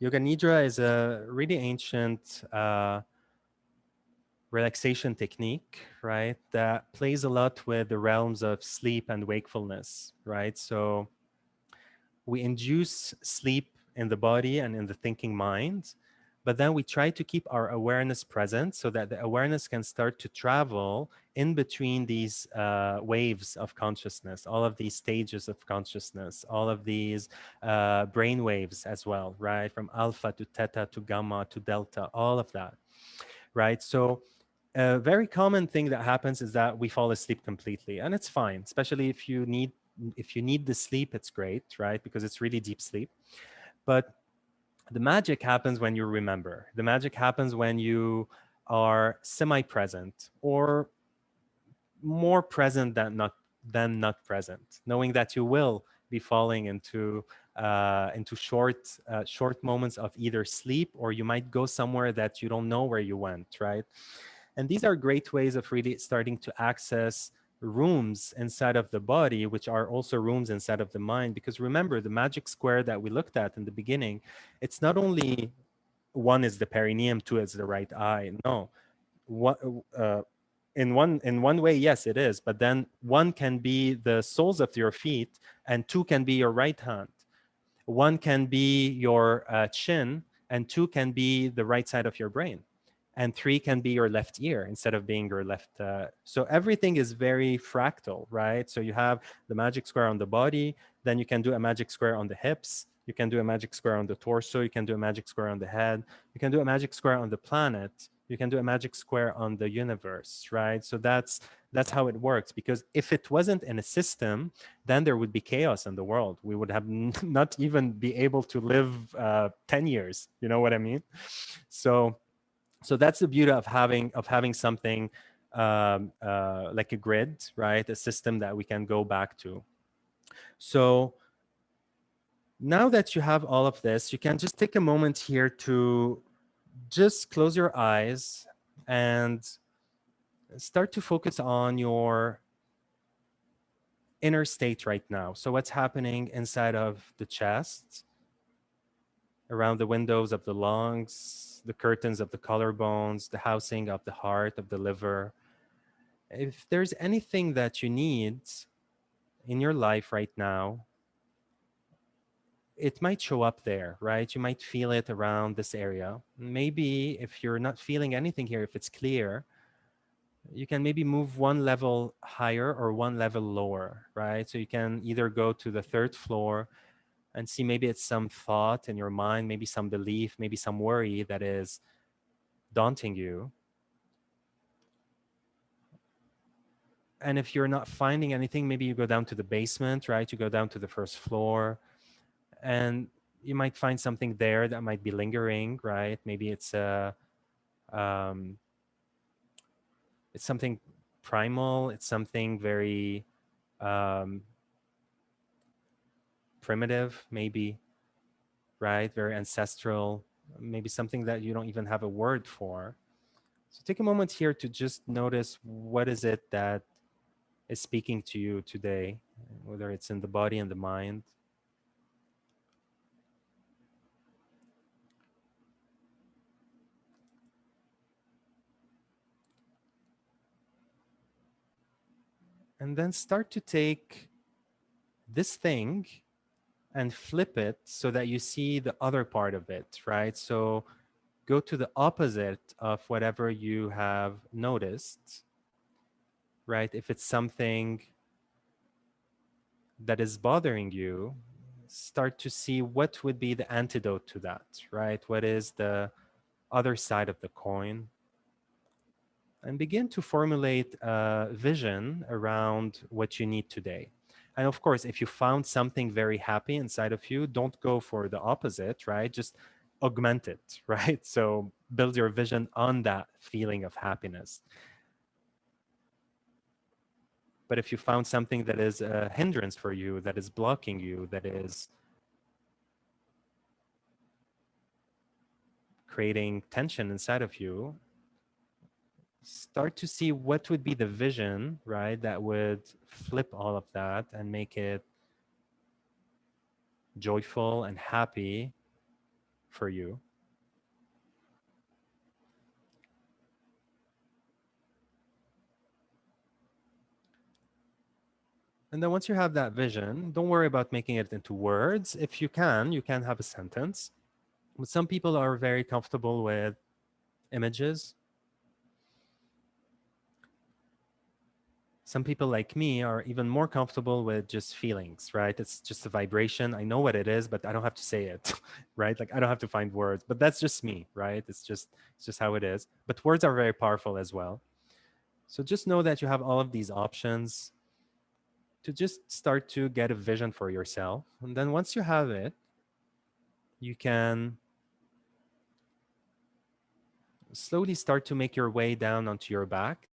Yoga Nidra is a really ancient relaxation technique, right? That plays a lot with the realms of sleep and wakefulness, right? So we induce sleep in the body and in the thinking mind, but then we try to keep our awareness present so that the awareness can start to travel in between these waves of consciousness, all of these stages of consciousness, all of these brain waves as well, right? From alpha to theta to gamma to delta, all of that, right? So a very common thing that happens is that we fall asleep completely, and it's fine, especially if you need the sleep, it's great, right? Because it's really deep sleep. But the magic happens when you remember. The magic happens when you are semi-present or more present than not present, knowing that you will be falling into short moments of either sleep, or you might go somewhere that you don't know where you went, right? And these are great ways of really starting to access rooms inside of the body, which are also rooms inside of the mind. Because remember, the magic square that we looked at in the beginning, it's not only one is the perineum, two is the right eye. No, what in one way, yes, it is. But then one can be the soles of your feet, and two can be your right hand. One can be your chin, and two can be the right side of your brain, and three can be your left ear instead of being your left. So everything is very fractal, right? So you have the magic square on the body, then you can do a magic square on the hips, you can do a magic square on the torso, you can do a magic square on the head, you can do a magic square on the planet, you can do a magic square on the universe, right? So that's how it works. Because if it wasn't in a system, then there would be chaos in the world. We would have not even be able to live 10 years. You know what I mean? So that's the beauty of having something like a grid, right? A system that we can go back to. So now that you have all of this, you can just take a moment here to just close your eyes and start to focus on your inner state right now. So what's happening inside of the chest, around the windows of the lungs, the curtains of the collarbones, the housing of the heart, of the liver. If there's anything that you need in your life right now, it might show up there, right? You might feel it around this area. Maybe if you're not feeling anything here, if it's clear, you can maybe move one level higher or one level lower, right? So you can either go to the third floor and see maybe it's some thought in your mind, maybe some belief, maybe some worry that is daunting you. And if you're not finding anything, maybe you go down to the basement, right? You go down to the first floor, and you might find something there that might be lingering, right? Maybe it's it's something primal. It's something very primitive, maybe, right? Very ancestral. Maybe something that you don't even have a word for. So take a moment here to just notice what is it that is speaking to you today, whether it's in the body and the mind. And then start to take this thing and flip it so that you see the other part of it, right? So go to the opposite of whatever you have noticed, right? If it's something that is bothering you, start to see what would be the antidote to that, right? What is the other side of the coin? And begin to formulate a vision around what you need today. And of course, if you found something very happy inside of you, don't go for the opposite, right? Just augment it, right? So build your vision on that feeling of happiness. But if you found something that is a hindrance for you, that is blocking you, that is creating tension inside of you, start to see what would be the vision, right, that would flip all of that and make it joyful and happy for you. And then once you have that vision, don't worry about making it into words. If you can have a sentence. But some people are very comfortable with images. Some people like me are even more comfortable with just feelings, right? It's just a vibration. I know what it is, but I don't have to say it, right? Like I don't have to find words, but that's just me, right? It's just how it is. But words are very powerful as well. So just know that you have all of these options to just start to get a vision for yourself. And then once you have it, you can slowly start to make your way down onto your back.